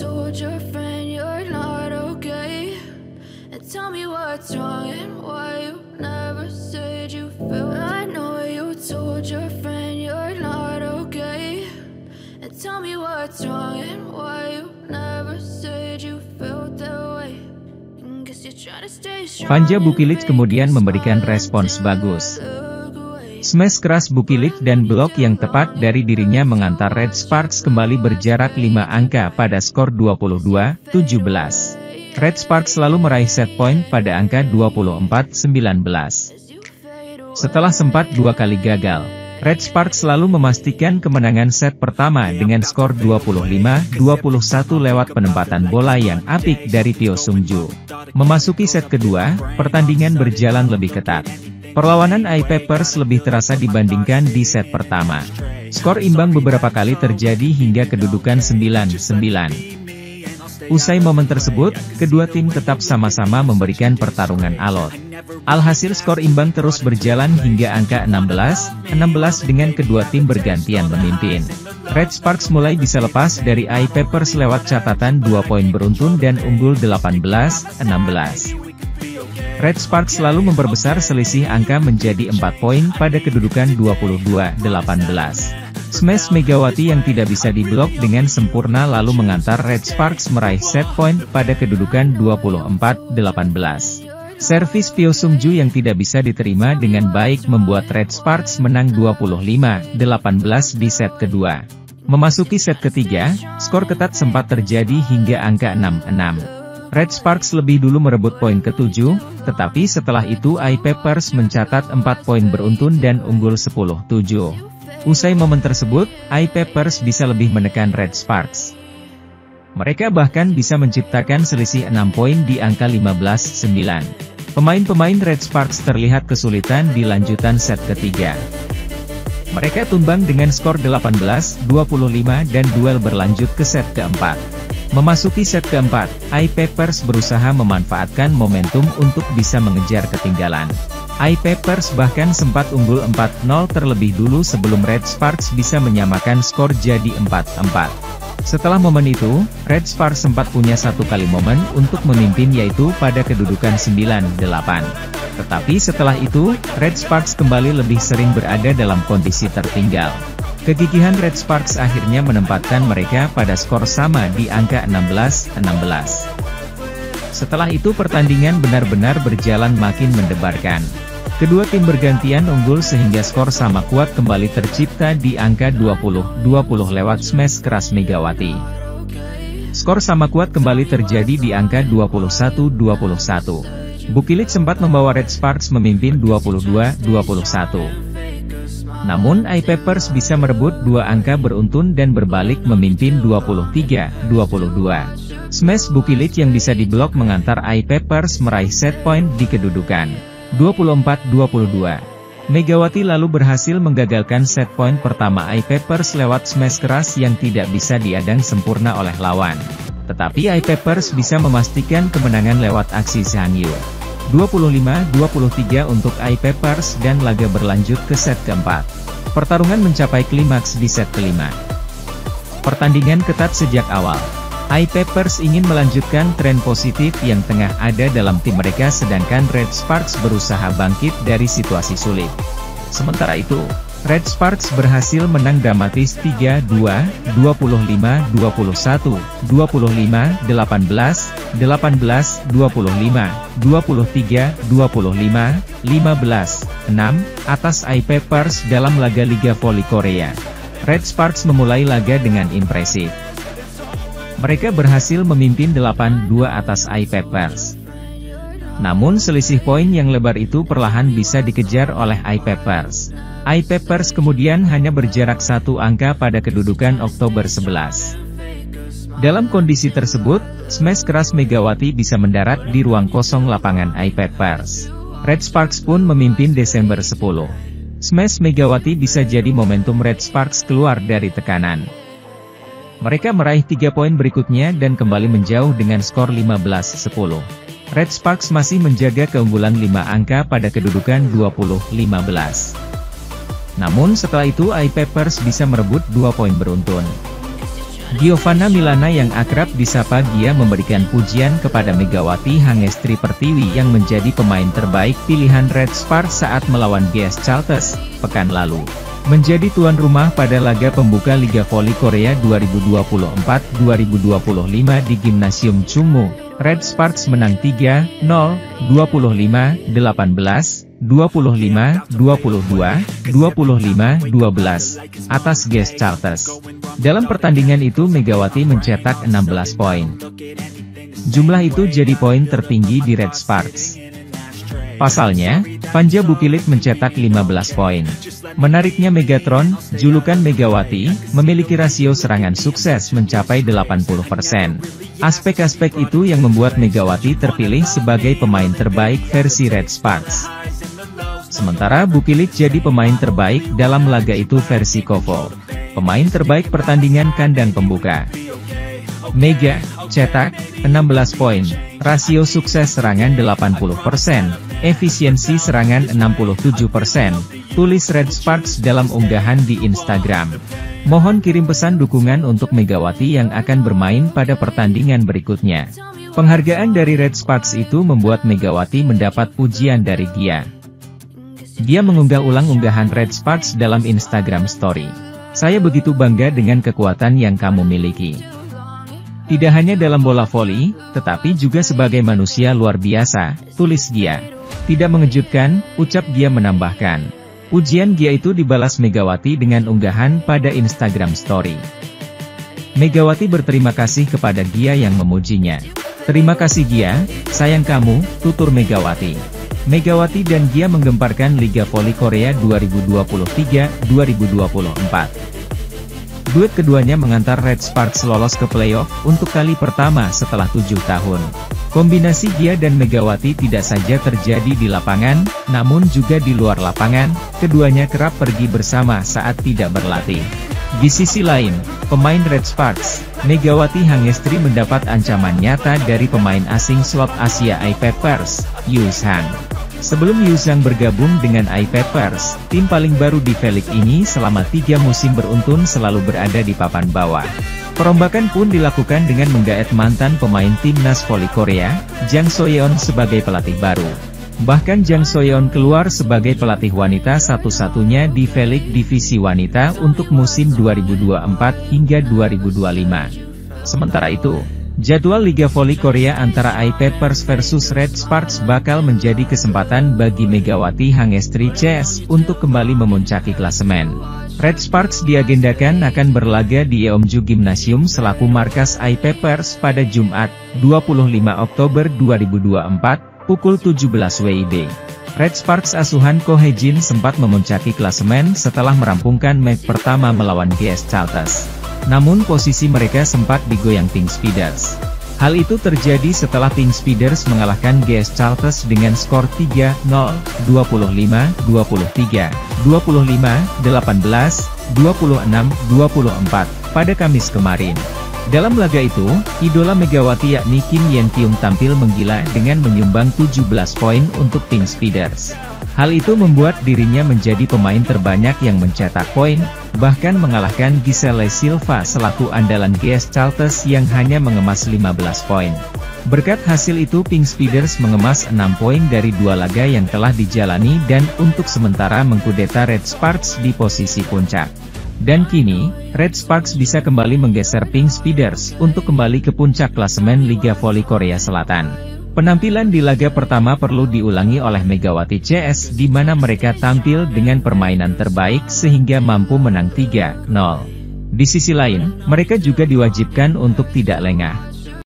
told your friend you're not okay, and tell me what's wrong and why you never said you felt. I know you told your friend you're not okay, and tell me what's wrong and why you never said you felt that way. Guess you're trying to stay strong. Panja Bukilic kemudian memberikan respons bagus. Smash keras Bukilic dan blok yang tepat dari dirinya mengantar Red Sparks kembali berjarak 5 angka pada skor 22-17. Red Sparks selalu meraih set point pada angka 24-19. Setelah sempat 2 kali gagal, Red Sparks selalu memastikan kemenangan set pertama dengan skor 25-21 lewat penempatan bola yang apik dari Pyo Sung-ju. Memasuki set kedua, pertandingan berjalan lebih ketat. Perlawanan I-Papers lebih terasa dibandingkan di set pertama. Skor imbang beberapa kali terjadi hingga kedudukan 9-9. Usai momen tersebut, kedua tim tetap sama-sama memberikan pertarungan alot. Alhasil skor imbang terus berjalan hingga angka 16-16 dengan kedua tim bergantian memimpin. Red Sparks mulai bisa lepas dari I-Papers lewat catatan 2 poin beruntun dan unggul 18-16. Red Sparks selalu memperbesar selisih angka menjadi 4 poin pada kedudukan 22-18. Smash Megawati yang tidak bisa diblok dengan sempurna lalu mengantar Red Sparks meraih set point pada kedudukan 24-18. Servis Pyo Sung-ju yang tidak bisa diterima dengan baik membuat Red Sparks menang 25-18 di set kedua. Memasuki set ketiga, skor ketat sempat terjadi hingga angka 6-6. Red Sparks lebih dulu merebut poin ke-7, tetapi setelah itu I-Papers mencatat 4 poin beruntun dan unggul 10-7. Usai momen tersebut, I-Papers bisa lebih menekan Red Sparks. Mereka bahkan bisa menciptakan selisih 6 poin di angka 15-9. Pemain-pemain Red Sparks terlihat kesulitan di lanjutan set ketiga. Mereka tumbang dengan skor 18-25 dan duel berlanjut ke set keempat. Memasuki set keempat, I-Papers berusaha memanfaatkan momentum untuk bisa mengejar ketinggalan. I-Papers bahkan sempat unggul 4-0 terlebih dulu sebelum Red Sparks bisa menyamakan skor jadi 4-4. Setelah momen itu, Red Sparks sempat punya satu kali momen untuk memimpin yaitu pada kedudukan 9-8. Tetapi setelah itu, Red Sparks kembali lebih sering berada dalam kondisi tertinggal. Kegigihan Red Sparks akhirnya menempatkan mereka pada skor sama di angka 16-16. Setelah itu pertandingan benar-benar berjalan makin mendebarkan. Kedua tim bergantian unggul sehingga skor sama kuat kembali tercipta di angka 20-20 lewat smash keras Megawati. Skor sama kuat kembali terjadi di angka 21-21. Bukilic sempat membawa Red Sparks memimpin 22-21. Namun I-Papers bisa merebut 2 angka beruntun dan berbalik memimpin 23-22. Smash Bukilic yang bisa diblok mengantar I-Papers meraih set point di kedudukan 24-22. Megawati lalu berhasil menggagalkan set point pertama I-Papers lewat smash keras yang tidak bisa diadang sempurna oleh lawan. Tetapi I-Papers bisa memastikan kemenangan lewat aksi Sang-yu. 25-23 untuk I-Papers dan laga berlanjut ke set keempat. Pertarungan mencapai klimaks di set kelima. Pertandingan ketat sejak awal. I-Papers ingin melanjutkan tren positif yang tengah ada dalam tim mereka sedangkan Red Sparks berusaha bangkit dari situasi sulit. Sementara itu, Red Sparks berhasil menang dramatis 3-2, 25-21, 25-18, 18-25, 23-25, 15-6, atas I-Papers dalam laga Liga Voli Korea. Red Sparks memulai laga dengan impresif. Mereka berhasil memimpin 8-2 atas I-Papers. Namun selisih poin yang lebar itu perlahan bisa dikejar oleh I-Papers. I-Papers kemudian hanya berjarak 1 angka pada kedudukan Oktober 11. Dalam kondisi tersebut, smash keras Megawati bisa mendarat di ruang kosong lapangan I-Papers. Red Sparks pun memimpin Desember 10. Smash Megawati bisa jadi momentum Red Sparks keluar dari tekanan. Mereka meraih 3 poin berikutnya dan kembali menjauh dengan skor 15-10. Red Sparks masih menjaga keunggulan 5 angka pada kedudukan 20-15. Namun setelah itu I-Papers bisa merebut 2 poin beruntun. Giovanna Milana yang akrab disapa Gia memberikan pujian kepada Megawati Hangestri Pertiwi yang menjadi pemain terbaik pilihan Red Sparks saat melawan GS Caltech pekan lalu. Menjadi tuan rumah pada laga pembuka Liga Voli Korea 2024-2025 di Gimnasium Chungmu, Red Sparks menang 3-0, 25-18, 25-22, 25-12 atas GS Caltech. Dalam pertandingan itu Megawati mencetak 16 poin. Jumlah itu jadi poin tertinggi di Red Sparks. Pasalnya, Panja Bukilit mencetak 15 poin. Menariknya Megatron, julukan Megawati, memiliki rasio serangan sukses mencapai 80%. Aspek-aspek itu yang membuat Megawati terpilih sebagai pemain terbaik versi Red Sparks. Sementara Bukilit jadi pemain terbaik dalam laga itu versi Kovo. Pemain terbaik pertandingan kandang pembuka. Mega, cetak, 16 poin, rasio sukses serangan 80%, efisiensi serangan 67%, tulis Red Sparks dalam unggahan di Instagram. Mohon kirim pesan dukungan untuk Megawati yang akan bermain pada pertandingan berikutnya. Penghargaan dari Red Sparks itu membuat Megawati mendapat pujian dari Gia. Gia mengunggah ulang unggahan Red Sparks dalam Instagram Story. Saya begitu bangga dengan kekuatan yang kamu miliki. Tidak hanya dalam bola voli, tetapi juga sebagai manusia luar biasa, tulis Gia. Tidak mengejutkan, ucap Gia menambahkan. Pujian Gia itu dibalas Megawati dengan unggahan pada Instagram Story. Megawati berterima kasih kepada Gia yang memujinya. Terima kasih Gia, sayang kamu, tutur Megawati. Megawati dan Gia menggemparkan Liga Voli Korea 2023-2024. Duet keduanya mengantar Red Sparks lolos ke playoff untuk kali pertama setelah 7 tahun. Kombinasi Gia dan Megawati tidak saja terjadi di lapangan, namun juga di luar lapangan, keduanya kerap pergi bersama saat tidak berlatih. Di sisi lain, pemain Red Sparks, Megawati Hangestri mendapat ancaman nyata dari pemain asing slot Asia iPappers, Yuzhang. Sebelum Yuzhang bergabung dengan iPappers, tim paling baru di V-League ini selama 3 musim beruntun selalu berada di papan bawah. Perombakan pun dilakukan dengan menggaet mantan pemain timnas voli Korea, Jang Soyeon sebagai pelatih baru. Bahkan Jang Soyeon keluar sebagai pelatih wanita satu-satunya di V-League divisi wanita untuk musim 2024 hingga 2025. Sementara itu, jadwal Liga Voli Korea antara iPappers versus Red Sparks bakal menjadi kesempatan bagi Megawati Hangestri CS untuk kembali memuncaki klasemen. Red Sparks diagendakan akan berlaga di Yeomju Gymnasium selaku markas iPappers pada Jumat, 25 Oktober 2024, pukul 17 WIB. Red Sparks asuhan Ko Hae-jin sempat memuncaki klasemen setelah merampungkan match pertama melawan GS Caltech. Namun posisi mereka sempat digoyang Pink Speeders. Hal itu terjadi setelah Pink Speeders mengalahkan GS Caltech dengan skor 3-0, 25-23, 25-18, 26-24, pada Kamis kemarin. Dalam laga itu, idola Megawati yakni Kim Yen-kyung tampil menggila dengan menyumbang 17 poin untuk Pink Speeders. Hal itu membuat dirinya menjadi pemain terbanyak yang mencetak poin, bahkan mengalahkan Giselle Silva selaku andalan GS Caltech yang hanya mengemas 15 poin. Berkat hasil itu Pink Speeders mengemas 6 poin dari 2 laga yang telah dijalani dan untuk sementara mengkudeta Red Sparks di posisi puncak. Dan kini, Red Sparks bisa kembali menggeser Pink Speeders untuk kembali ke puncak klasemen Liga Voli Korea Selatan. Penampilan di laga pertama perlu diulangi oleh Megawati CS di mana mereka tampil dengan permainan terbaik sehingga mampu menang 3-0. Di sisi lain, mereka juga diwajibkan untuk tidak lengah.